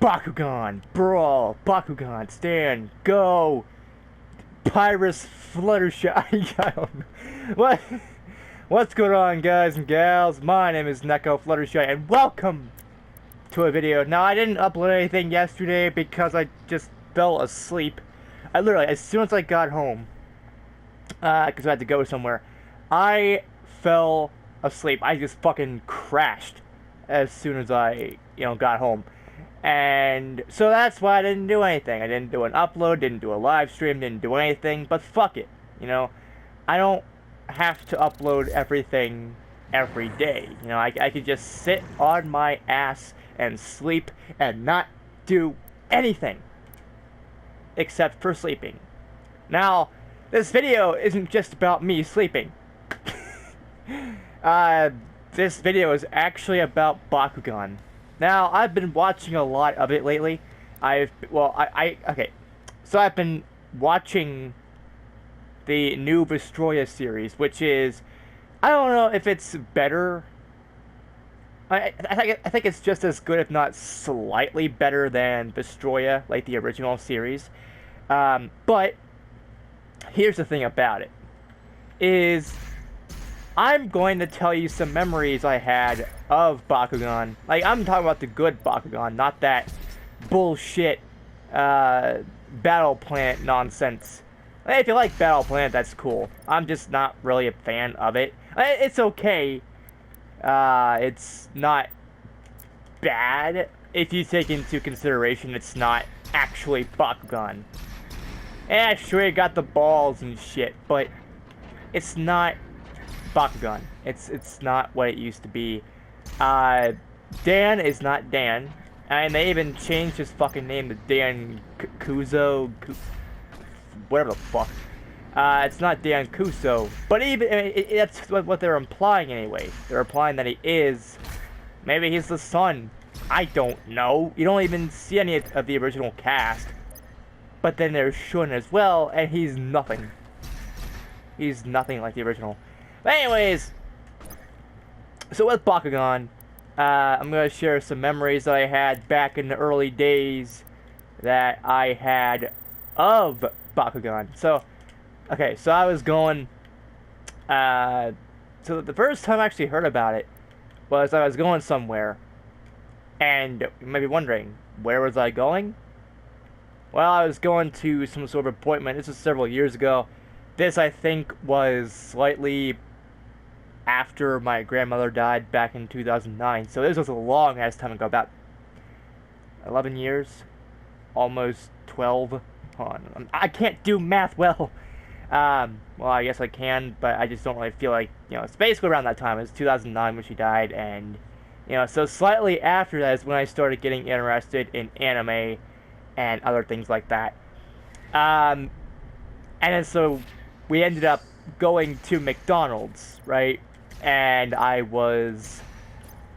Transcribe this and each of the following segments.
Bakugan, Brawl, Bakugan, Stand, Go, Pyrus, Fluttershy. I don't know. What's going on, guys and gals? My name is NekoFluttershy, and welcome to a video. Now, I didn't upload anything yesterday because I just fell asleep. I literally, as soon as I got home, because I had to go somewhere, I fell asleep. I just fucking crashed as soon as I, got home. And so that's why I didn't do anything. I didn't do an upload, didn't do a live stream, didn't do anything, but fuck it. I don't have to upload everything every day. I could just sit on my ass and sleep and not do anything except for sleeping. Now, this video isn't just about me sleeping. This video is actually about Bakugan. Now, I've been watching a lot of it lately. Okay. So I've been watching the new Vestroya series, which is, I don't know if it's better. I think it's just as good, if not slightly better than Vestroya, like the original series. But here's the thing about it, is I'm going to tell you some memories I had of Bakugan. Like, I'm talking about the good Bakugan, not that bullshit Battle Planet nonsense. Hey, if you like Battle Planet, that's cool. I'm just not really a fan of it. It's okay. It's not bad if you take into consideration it's not actually Bakugan. Yeah, sure, you got the balls and shit, but it's not Bakugan. It's not what it used to be. Dan is not Dan, and they even changed his fucking name to Dan Kuzo, whatever the fuck. It's not Dan Kuso, but even that's what they're implying anyway. They're implying that he is. Maybe he's the son. I don't know. You don't even see any of the original cast. But then there's Shun as well, and he's nothing. He's nothing like the original. But anyways, so with Bakugan, I'm going to share some memories that I had back in the early days that I had of Bakugan. So, okay, so I was going, so the first time I actually heard about it was I was going somewhere, and you might be wondering, where was I going? Well, I was going to some sort of appointment. This was several years ago. This, I think, was slightly after my grandmother died back in 2009. So this was a long ass time ago, about 11 years, almost 12. Hold on. I can't do math well. Well, I guess I can, but I just don't really feel like, it's basically around that time. It was 2009 when she died, and, so slightly after that is when I started getting interested in anime and other things like that. And then so we ended up going to McDonald's, right? And I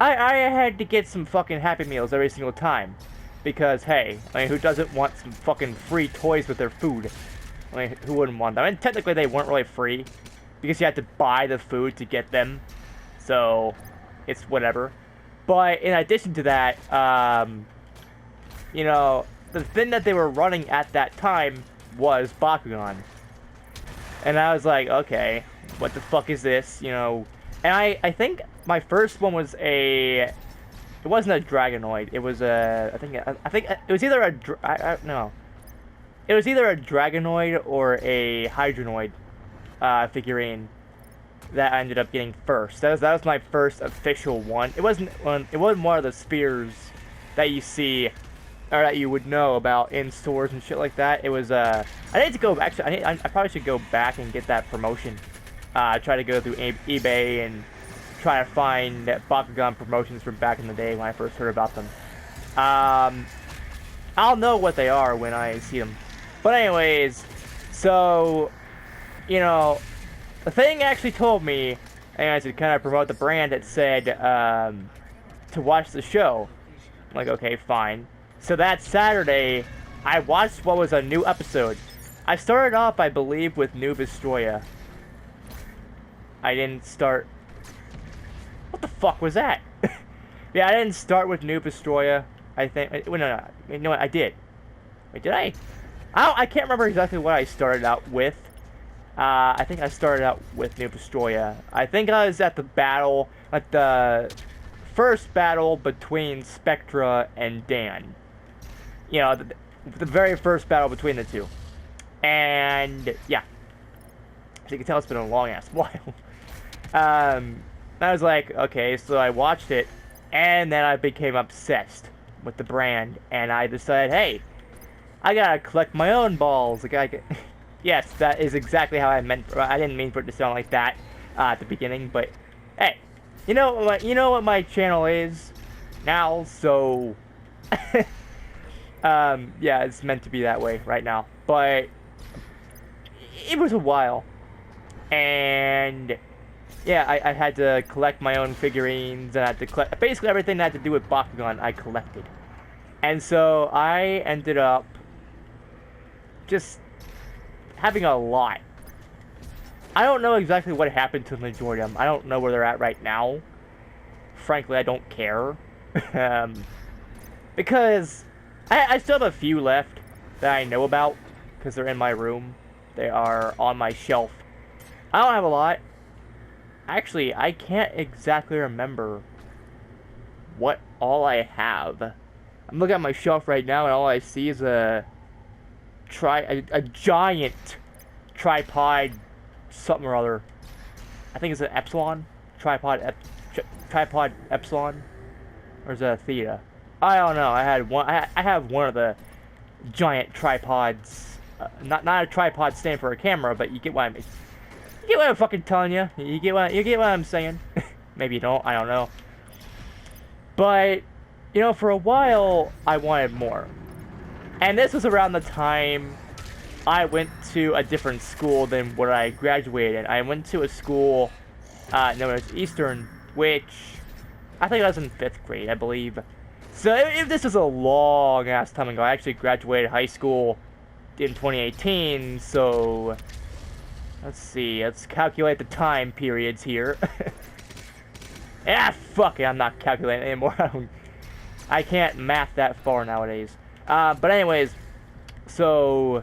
had to get some fucking Happy Meals every single time. Because, hey, who doesn't want some fucking free toys with their food? Who wouldn't want them? And technically they weren't really free, because you had to buy the food to get them. So, it's whatever. But in addition to that, the thing that they were running at that time was Bakugan. And I was like, okay, what the fuck is this, And I think my first one was it wasn't a Dragonoid. It was I think it was either it was either a Dragonoid or a Hydronoid figurine that I ended up getting first. That was my first official one. It wasn't one of the spheres that you see or that you would know about in stores and shit like that. It was I need to go, actually I probably should go back and get that promotion. Try to go through eBay and try to find Bakugan promotions from back in the day when I first heard about them. I'll know what they are when I see them. But anyways, so, the thing actually told me, and to kind of promote the brand, it said to watch the show. I'm like, okay, fine. So that Saturday, I watched what was a new episode. I started off, I believe, with New Vestroya. I didn't start... What the fuck was that? Yeah, I didn't start with New Vestroya. I think. Well, no, no. You know what? I did. Wait, did I? I can't remember exactly what I started out with. I think I started out with NekoFluttershy. I think I was at the battle, at the first battle between Spectra and Dan. You know, the very first battle between the two. And, yeah. As you can tell, it's been a long-ass while. I was like, okay, so I watched it, and then I became obsessed with the brand, and I decided, hey, I gotta collect my own balls. Like, yes, that is exactly how I meant. I didn't mean for it to sound like that at the beginning, but hey, you know what my channel is now, so yeah, it's meant to be that way right now. But it was a while, and yeah, I had to collect my own figurines, and I had to collect basically everything that had to do with Bakugan. I collected, and so I ended up just having a lot. I don't know exactly what happened to the majority of them. I don't know where they're at right now. Frankly, I don't care. Because I still have a few left that I know about, because they're in my room. They are on my shelf. I don't have a lot. Actually, I can't exactly remember what all I have. I'm looking at my shelf right now, and all I see is a giant tripod something or other. I think it's an epsilon tripod epsilon, or is that a theta? I don't know. I had one. I have one of the giant tripods. Not a tripod stand for a camera, but you get what I mean. You get what I'm fucking telling you. You get what I'm saying. Maybe you don't. I don't know. But you know, for a while I wanted more. And this was around the time I went to a different school than where I graduated. I went to a school known as Eastern, which I think I was in 5th grade, I believe. So if this is a long ass time ago. I actually graduated high school in 2018, so let's see, let's calculate the time periods here. Fuck it, I'm not calculating anymore. I can't math that far nowadays. But anyways, so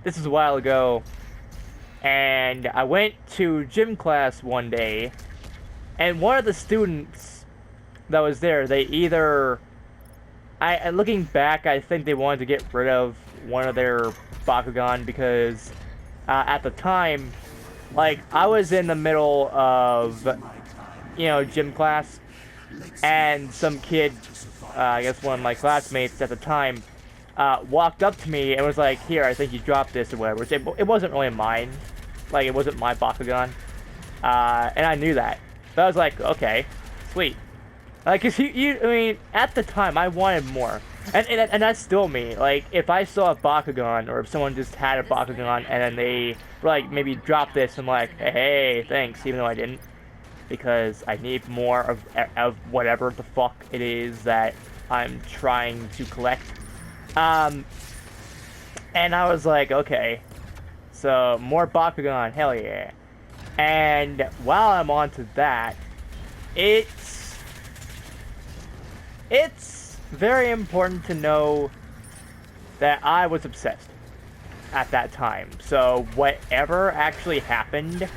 this is a while ago, and I went to gym class one day, and one of the students that was there, they either, looking back, I think they wanted to get rid of one of their Bakugan because at the time, like, I was in the middle of, you know, gym class, and some kid, I guess one of my classmates at the time, walked up to me and was like, here, I think you dropped this or whatever. It wasn't really mine. Like, it wasn't my Bakugan. And I knew that. But I was like, okay, sweet. Like, cause I mean, at the time, I wanted more. And that's still me. Like, if I saw a Bakugan, or if someone just had a Bakugan, and then they, like, maybe dropped this, I'm like, hey, thanks, even though I didn't. Because I need more of whatever the fuck it is that I'm trying to collect. And I was like, okay, so more Bakugan, hell yeah. And while I'm on to that, it's very important to know that I was obsessed at that time. So whatever actually happened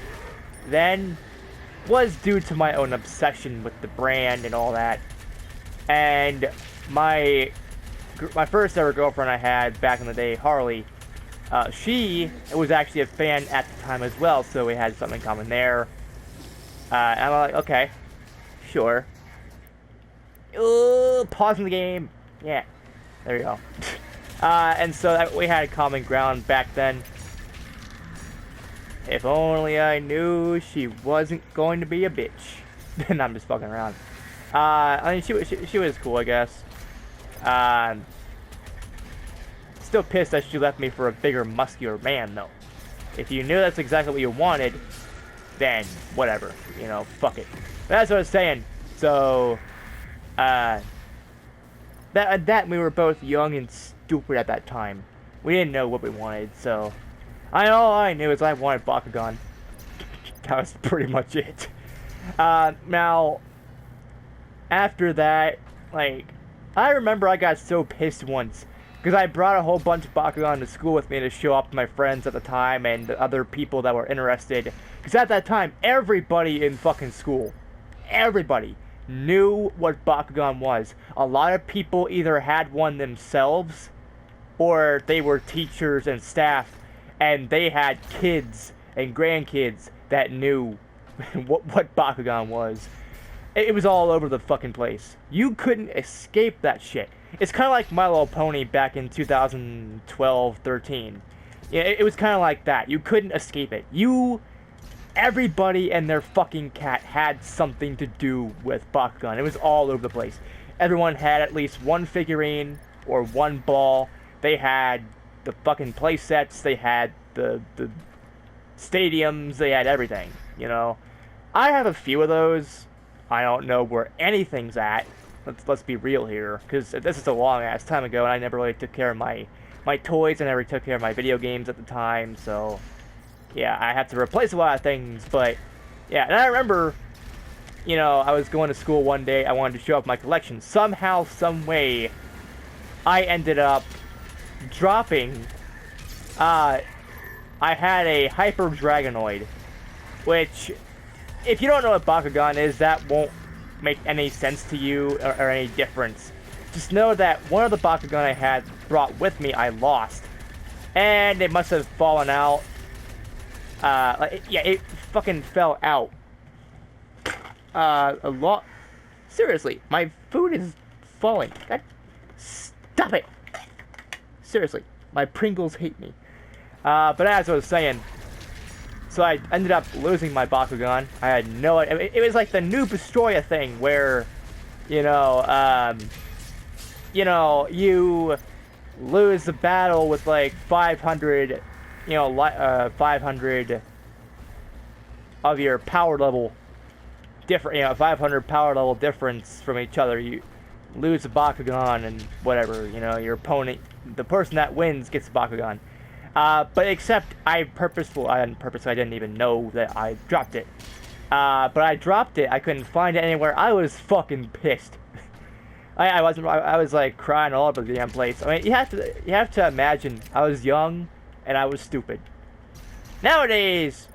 then was due to my own obsession with the brand and all that. And my first ever girlfriend I had back in the day, Harley, she was actually a fan at the time as well, so we had something in common there. And I'm like, okay, sure. Pausing the game. Yeah, there you go. And so we had a common ground back then. If only I knew she wasn't going to be a bitch. Then I'm just fucking around. I mean, she was cool, I guess. Still pissed that she left me for a bigger, muscular man, though. If you knew that's exactly what you wanted, then whatever, you know, fuck it. But that's what I was saying. So, that we were both young and stupid at that time. We didn't know what we wanted, so all I knew is I wanted Bakugan. That was pretty much it. Now, after that, like, I remember I got so pissed once because I brought a whole bunch of Bakugan to school with me to show off to my friends at the time and the other people that were interested. Because at that time, everybody in fucking school, everybody knew what Bakugan was. A lot of people either had one themselves or they were teachers and staff and they had kids and grandkids that knew what Bakugan was. It was all over the fucking place. You couldn't escape that shit. It's kind of like My Little Pony back in 2012, 13. Yeah, it was kind of like that. You couldn't escape it. Everybody and their fucking cat had something to do with Bakugan. It was all over the place. Everyone had at least one figurine or one ball. They had the fucking play sets. They had the stadiums. They had everything, you know. I have a few of those. I don't know where anything's at. Let's be real here, because this is a long ass time ago, and I never really took care of my toys. I never took care of my video games at the time, so yeah, I have to replace a lot of things. But yeah, and I remember, you know, I was going to school one day. I wanted to show off my collection. Somehow, some way, I ended up dropping. I had a Hyper Dragonoid, which, if you don't know what Bakugan is, that won't make any sense to you or any difference. Just know that one of the Bakugan I had brought with me, I lost. And it must have fallen out. It fucking fell out. A lot. Seriously, my food is falling. God, stop it. Seriously, my Pringles hate me. But as I was saying, so I ended up losing my Bakugan. I had no idea. It was like the Noob Destroya thing where, you lose the battle with like 500, 500 of your power level different, 500 power level difference from each other. You lose the Bakugan and whatever, your opponent, the person that wins gets the Bakugan. But except I didn't even know that I dropped it. But I dropped it. I couldn't find it anywhere. I was fucking pissed. I was like crying all over the damn place. I mean, you have to imagine I was young and I was stupid. Nowadays,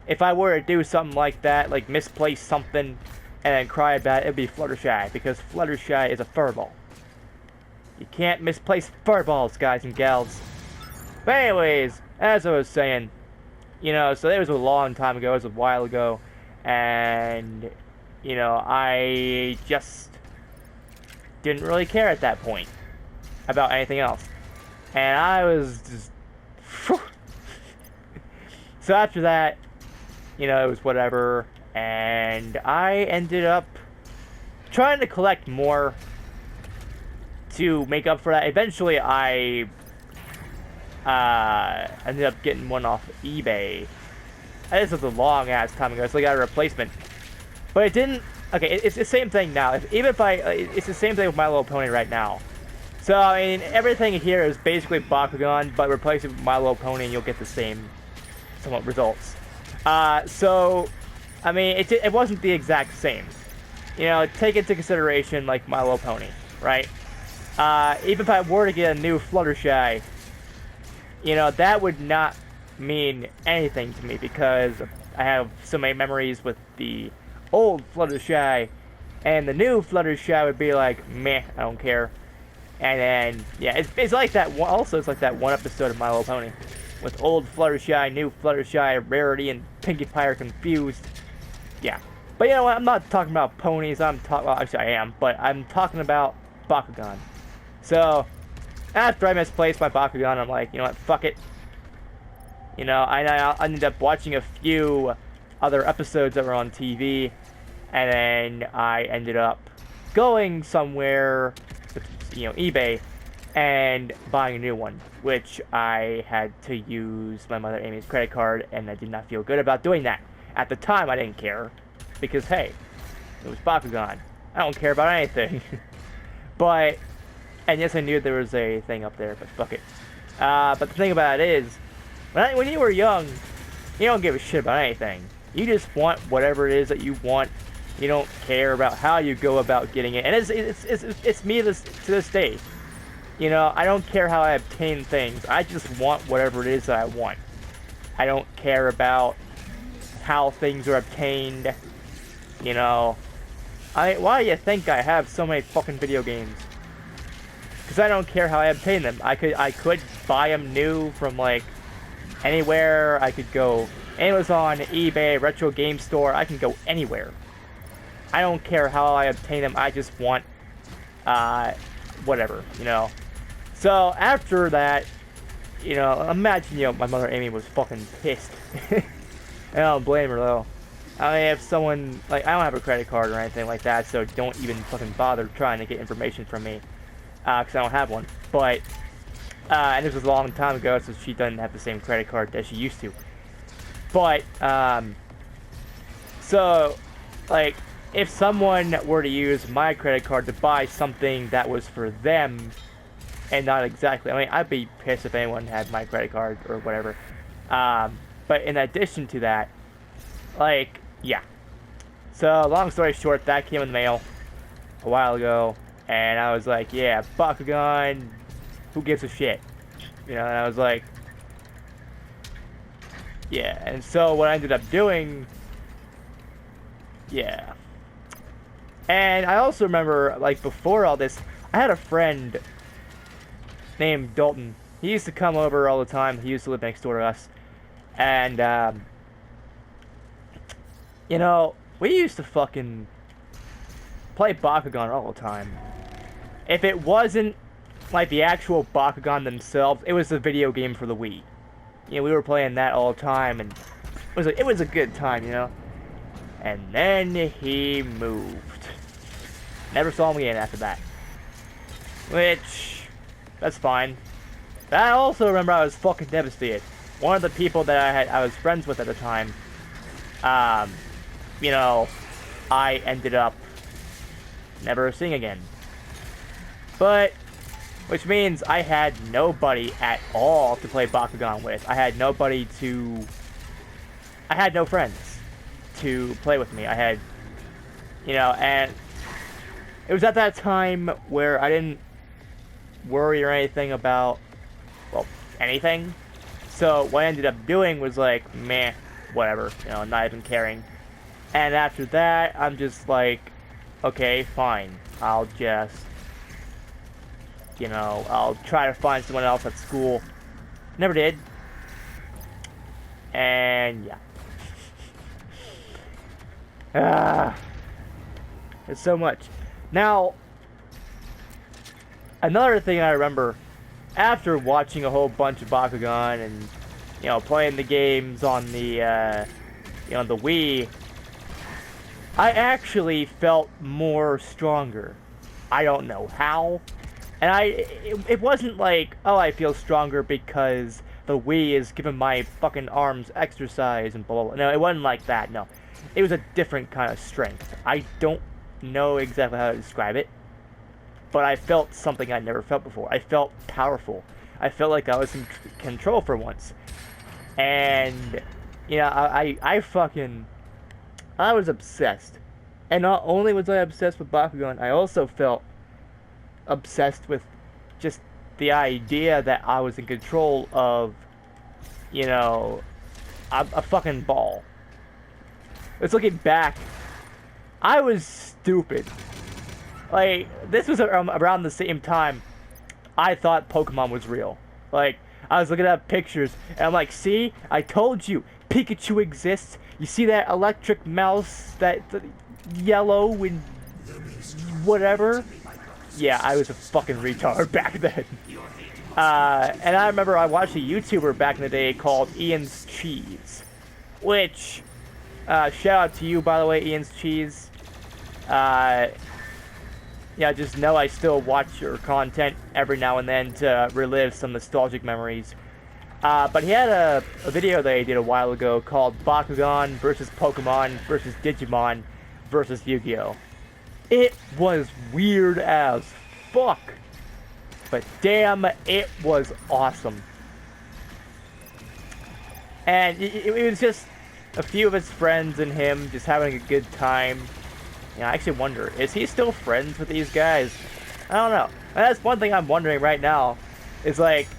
if I were to do something like that, like misplace something and then cry about it, it'd be Fluttershy, because Fluttershy is a furball. You can't misplace furballs, guys and gals. But anyways, as I was saying, so it was a long time ago, it was a while ago, and, I just didn't really care at that point about anything else. And I was just... So after that, it was whatever, and I ended up trying to collect more to make up for that. Eventually, I ended up getting one off eBay. This was a long ass time ago, so I got a replacement. But it didn't. Okay, it's the same thing now. It's the same thing with My Little Pony right now. So I mean, everything here is basically Bakugan, but replace it with My Little Pony, and you'll get the same somewhat results. So I mean, it wasn't the exact same. Take into consideration like My Little Pony, right? Even if I were to get a new Fluttershy, that would not mean anything to me, because I have so many memories with the old Fluttershy, and the new Fluttershy would be like, meh, I don't care. And then, yeah, it's like that one, also it's like that one episode of My Little Pony, with old Fluttershy, new Fluttershy, Rarity, and Pinkie Pie are confused. Yeah. But you know what, I'm not talking about ponies, well, actually I am, but I'm talking about Bakugan. So, after I misplaced my Bakugan, I'm like, you know what, fuck it. I ended up watching a few other episodes that were on TV, and then I ended up going somewhere, eBay, and buying a new one, which I had to use my mother Amy's credit card, and I did not feel good about doing that. At the time, I didn't care, because hey, it was Bakugan. I don't care about anything. And yes, I knew there was a thing up there, but fuck it. But the thing about it is, when you were young, you don't give a shit about anything. You just want whatever it is that you want, You don't care about how you go about getting it. And it's me to this day. You know, I don't care how I obtain things. I just want whatever it is that I want. I don't care about how things are obtained. You know, why do you think I have so many fucking video games? Because I don't care how I obtain them. I could buy them new from like anywhere. I could go Amazon, eBay, Retro Game Store. I can go anywhere. I don't care how I obtain them. I just want whatever, you know. So after that, you know, imagine, you know, my mother Amy was fucking pissed. And I don't blame her though. I mean, if someone, like, I don't have a credit card or anything like that, so don't even fucking bother trying to get information from me. Because I don't have one. But, and this was a long time ago, so she doesn't have the same credit card that she used to. But, so, like, if someone were to use my credit card to buy something that was for them, and not exactly, I mean, I'd be pissed if anyone had my credit card or whatever. But in addition to that, like, yeah. So, long story short, that came in the mail a while ago, and I was like, yeah, Bakugan, who gives a shit? You know, and I was like, yeah. And so what I ended up doing, yeah. And I also remember, like, before all this, I had a friend named Dalton. He used to come over all the time. He used to live next door to us. And, you know, we used to fucking play Bakugan all the time. If it wasn't, like, the actual Bakugan themselves, it was the video game for the Wii. You know, we were playing that all the time, and it was a good time, you know? And then he moved. Never saw him again after that. Which, that's fine. But I also remember I was fucking devastated. One of the people that I was friends with at the time, you know, I ended up never seeing again. But, which means I had nobody at all to play Bakugan with. I had no friends to play with me. I had, you know, and it was at that time where I didn't worry or anything about, well, anything. So what I ended up doing was like, meh, whatever, you know, not even caring. And after that, I'm just like, okay, fine. I'll just, you know, I'll try to find someone else at school. Never did. And yeah. It's so much. Now, another thing I remember, after watching a whole bunch of Bakugan and, you know, playing the games on the, you know, the Wii, I actually felt more stronger. I don't know how. And it wasn't like, oh, I feel stronger because the Wii is giving my fucking arms exercise and blah, blah, blah. No, it wasn't like that, no. It was a different kind of strength. I don't know exactly how to describe it, but I felt something I never felt before. I felt powerful. I felt like I was in control for once. And, you know, I was obsessed. And not only was I obsessed with Bakugan, I also felt obsessed with just the idea that I was in control of, you know, a fucking ball. It's looking back, I was stupid. Like, this was around the same time I thought Pokemon was real. Like, I was looking at pictures, and I'm like, see? I told you, Pikachu exists. You see that electric mouse, that yellow and whatever? Yeah, I was a fucking retard back then. And I remember I watched a YouTuber back in the day called Ian's Cheese. Which, shout out to you, by the way, Ian's Cheese. Yeah, just know I still watch your content every now and then to relive some nostalgic memories. But he had a video that he did a while ago called Bakugan versus Pokemon versus Digimon versus Yu-Gi-Oh! It was weird as fuck. But damn, it was awesome. And it was just a few of his friends and him just having a good time. You know, I actually wonder, is he still friends with these guys? I don't know. And that's one thing I'm wondering right now, is like,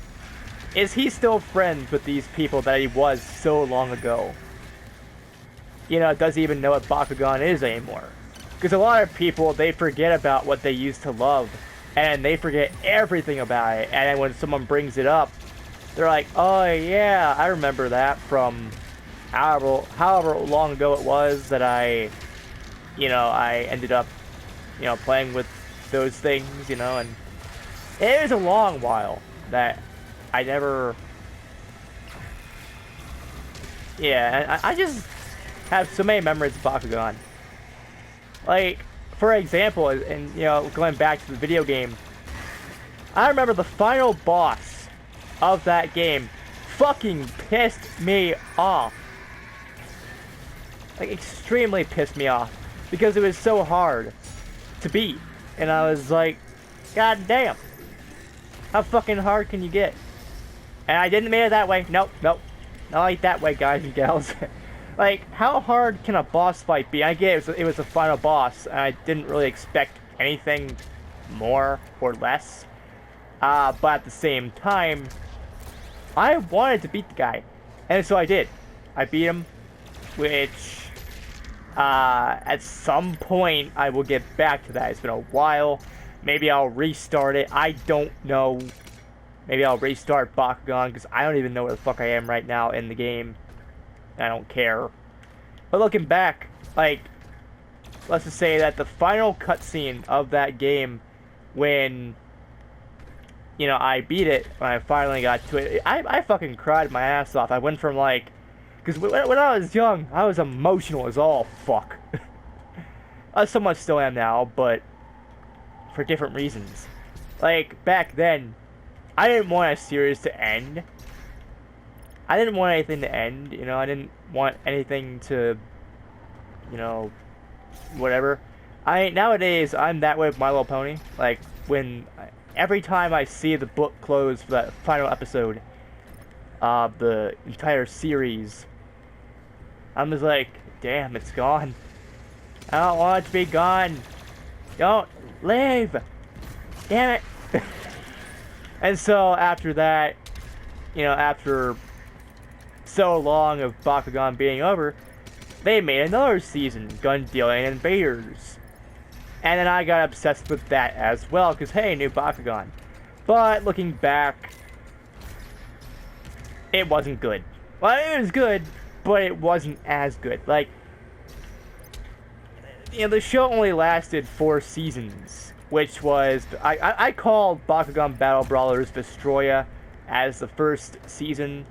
is he still friends with these people that he was so long ago? You know, does he even know what Bakugan is anymore? Because a lot of people, they forget about what they used to love, and they forget everything about it, and then when someone brings it up, they're like, oh yeah, I remember that from however long ago it was that I ended up, playing with those things, and it was a long while that I never, yeah, I just have so many memories of Bakugan. Like, for example, and going back to the video game, I remember the final boss of that game fucking pissed me off. Like, extremely pissed me off. Because it was so hard to beat. And I was like, god damn. How fucking hard can you get? And I didn't make it that way. Nope. Not like that way, guys and gals. Like, how hard can a boss fight be? I get it was the final boss, and I didn't really expect anything more or less. But at the same time, I wanted to beat the guy. And so I did. I beat him, which, at some point, I will get back to that. It's been a while. Maybe I'll restart it. I don't know. Maybe I'll restart Bakugan, because I don't even know where the fuck I am right now in the game. I don't care. But looking back, like, let's just say that the final cutscene of that game, when, I beat it, when I finally got to it, I fucking cried my ass off. I went from, like, because when I was young, I was emotional as all fuck. I somewhat still am now, but for different reasons. Like, back then, I didn't want a series to end. I didn't want anything to end, I didn't want anything to, whatever. Nowadays, I'm that way with My Little Pony. Like, every time I see the book close for that final episode of the entire series, I'm just like, damn, it's gone. I don't want it to be gone. Don't leave. Damn it. And so after that, after so long of Bakugan being over, they made another season, Gun-Dealing Invaders. And then I got obsessed with that as well, because hey, new Bakugan. But looking back, it wasn't good. Well, it was good, but it wasn't as good. Like, the show only lasted 4 seasons, which was, I called Bakugan Battle Brawlers Destroya as the first season,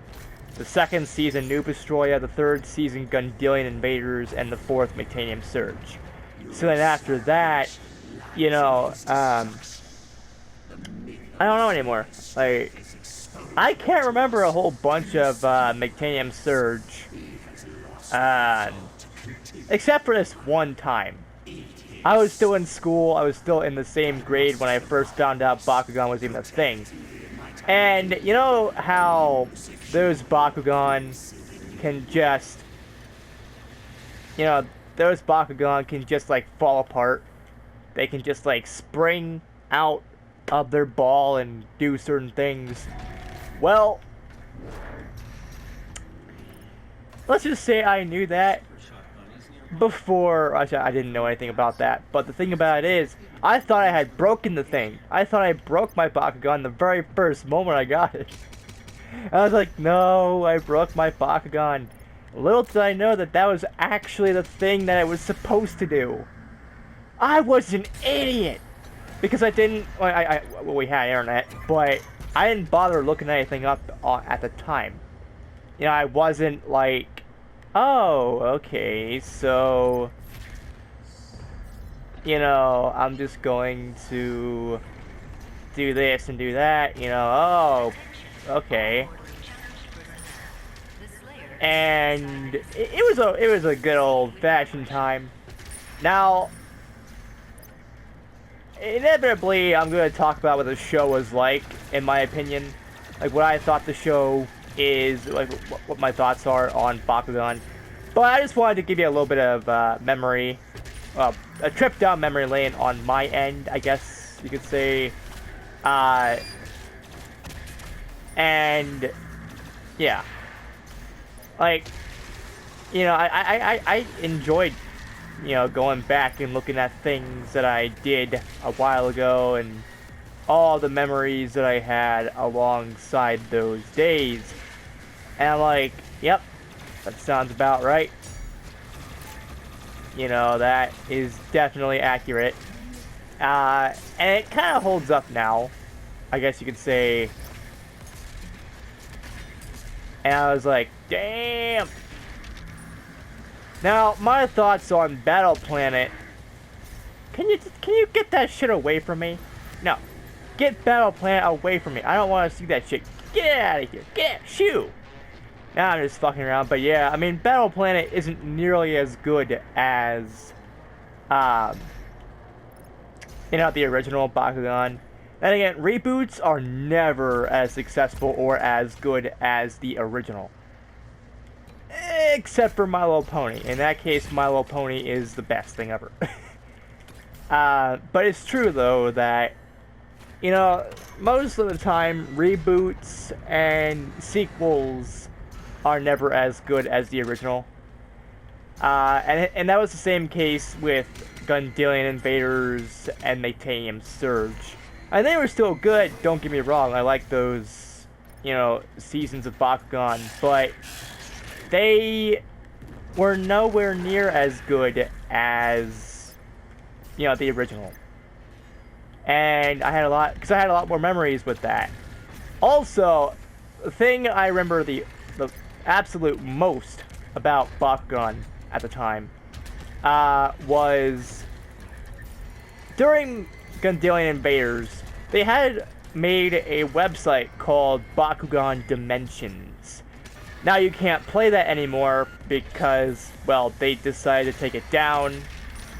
the second season New Destroya, the third season Gun-Dealing Invaders, and the fourth Mectanium Surge. So then after that, I don't know anymore. Like, I can't remember a whole bunch of Mectanium Surge, except for this one time. I was still in school, I was still in the same grade when I first found out Bakugan was even a thing. And you know how those Bakugan can just, those Bakugan can just, like, fall apart. They can just, like, spring out of their ball and do certain things. Well, let's just say I knew that before. Actually, I didn't know anything about that. But the thing about it is, I thought I had broken the thing. I thought I broke my Bakugan the very first moment I got it. I was like, no, I broke my Bakugan. Little did I know that that was actually the thing that I was supposed to do. I was an idiot! Because I didn't, well, we had internet, but I didn't bother looking anything up at the time. I wasn't like, oh, okay, so, I'm just going to do this and do that, oh, okay. And it was a good old-fashioned time. Now, inevitably, I'm going to talk about what the show was like, in my opinion. Like, what I thought the show is, like, what my thoughts are on Bakugan. But I just wanted to give you a little bit of memory a trip down memory lane on my end, I guess you could say. And yeah, like, you know, I enjoyed, you know, going back and looking at things that I did a while ago and all the memories that I had alongside those days. And I'm like, yep, that sounds about right. You know, that is definitely accurate. And it kind of holds up now, I guess you could say. And I was like, damn. Now, my thoughts on Battle Planet. Can you get that shit away from me? No. Get Battle Planet away from me. I don't want to see that shit. Get out of here. Get shoo. Now I'm just fucking around. But yeah, I mean, Battle Planet isn't nearly as good as, you know, the original Bakugan. And again, reboots are never as successful or as good as the original. Except for My Little Pony. In that case, My Little Pony is the best thing ever. But it's true, though, that, you know, most of the time, reboots and sequels are never as good as the original. And that was the same case with Gundalian Invaders and Maytanium Surge. And they were still good, don't get me wrong. I like those, you know, seasons of Bakugan, but they were nowhere near as good as, you know, the original. And I had a lot more memories with that. Also, the thing I remember the absolute most about Bakugan at the time was during Gundalian Invaders, they had made a website called Bakugan Dimensions. Now you can't play that anymore because, well, they decided to take it down.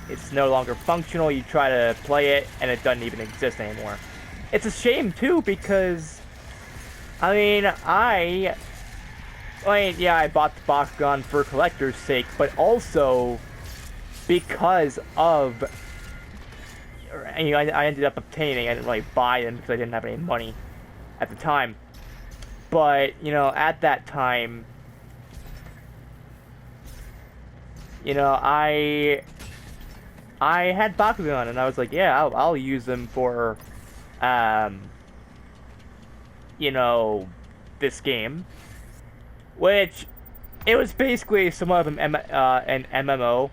It's no longer functional. You try to play it and it doesn't even exist anymore. It's a shame too because, I mean, yeah, I bought the Bakugan for collector's sake, but also because of, you know, I ended up obtaining. I didn't really buy them because I didn't have any money at the time. But, you know, at that time, you know, I had Bakugan, and I was like, yeah, I'll use them for, you know, this game. Which, it was basically somewhat of an MMO.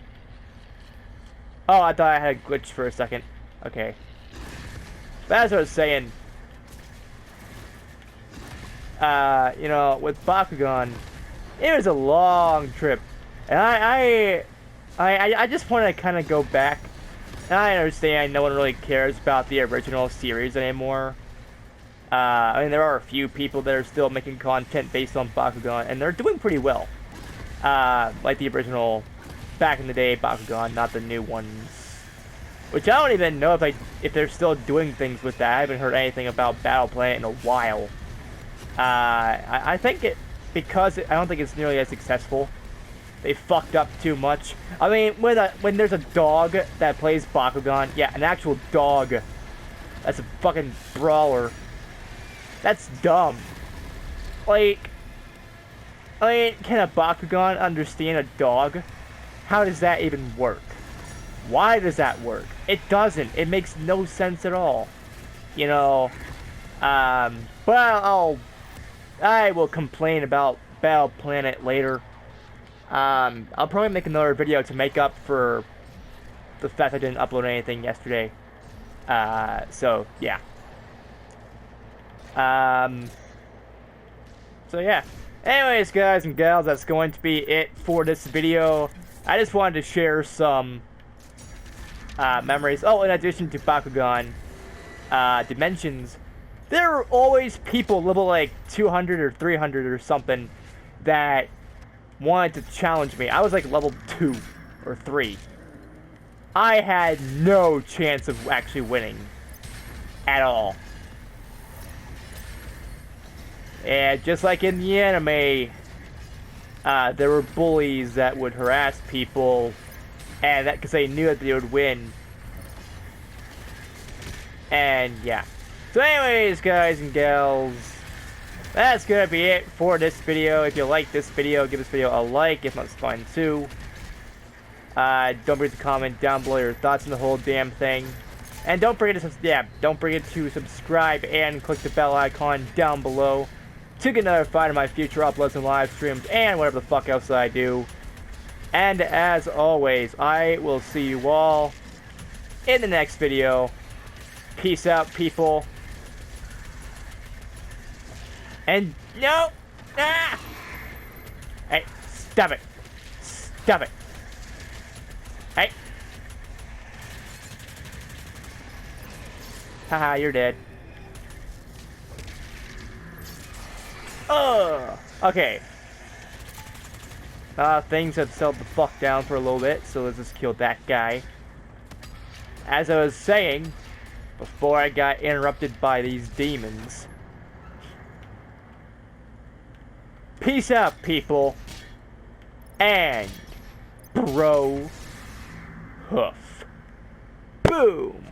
Oh, I thought I had a glitch for a second. Okay. But as I was saying, you know, with Bakugan, it was a long trip. And I just want to kind of go back. And I understand no one really cares about the original series anymore. I mean, there are a few people that are still making content based on Bakugan, and they're doing pretty well. Like the original, back in the day, Bakugan, not the new ones. Which I don't even know if they're still doing things with that. I haven't heard anything about Battle Planet in a while. I think because I don't think it's nearly as successful. They fucked up too much. I mean, when there's a dog that plays Bakugan, yeah, an actual dog, that's a fucking brawler. That's dumb. Like, I mean, can a Bakugan understand a dog? How does that even work? Why does that work? It doesn't. It makes no sense at all. You know, but I will complain about Battle Planet later. I'll probably make another video to make up for the fact I didn't upload anything yesterday. So, yeah. So, yeah. Anyways, guys and gals, that's going to be it for this video. I just wanted to share some memories. Oh, in addition to Bakugan Dimensions, there were always people level like 200 or 300 or something that wanted to challenge me. I was like level 2 or 3. I had no chance of actually winning at all. And just like in the anime, there were bullies that would harass people and that because they knew that they would win. And yeah. So anyways, guys and gals, that's gonna be it for this video. If you like this video, give this video a like. If not, it's fine too. Don't forget to comment down below your thoughts on the whole damn thing. And don't forget to subscribe and click the bell icon down below to get notified of my future uploads and live streams and whatever the fuck else I do. And as always, I will see you all in the next video. Peace out, people. And no! Ah! Hey, stop it. Stop it. Hey. Haha, you're dead. Okay. Things have settled the fuck down for a little bit, so let's just kill that guy. As I was saying, before I got interrupted by these demons. Peace out, people. And bro hoof. Boom.